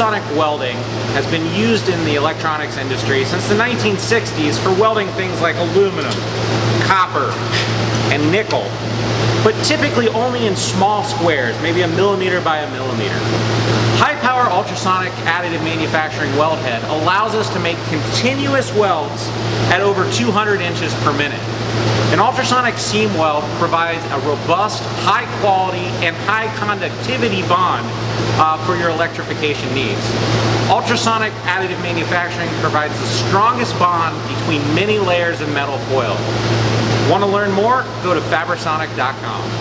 Ultrasonic welding has been used in the electronics industry since the 1960s for welding things like aluminum, copper, and nickel, but typically only in small squares, maybe 1 millimeter by 1 millimeter. High-power ultrasonic additive manufacturing weld head allows us to make continuous welds at over 200 inches per minute. An ultrasonic seam weld provides a robust, high-quality, and high-conductivity bond for your electrification needs. Ultrasonic additive manufacturing provides the strongest bond between many layers of metal foil. Want to learn more? Go to Fabrisonic.com.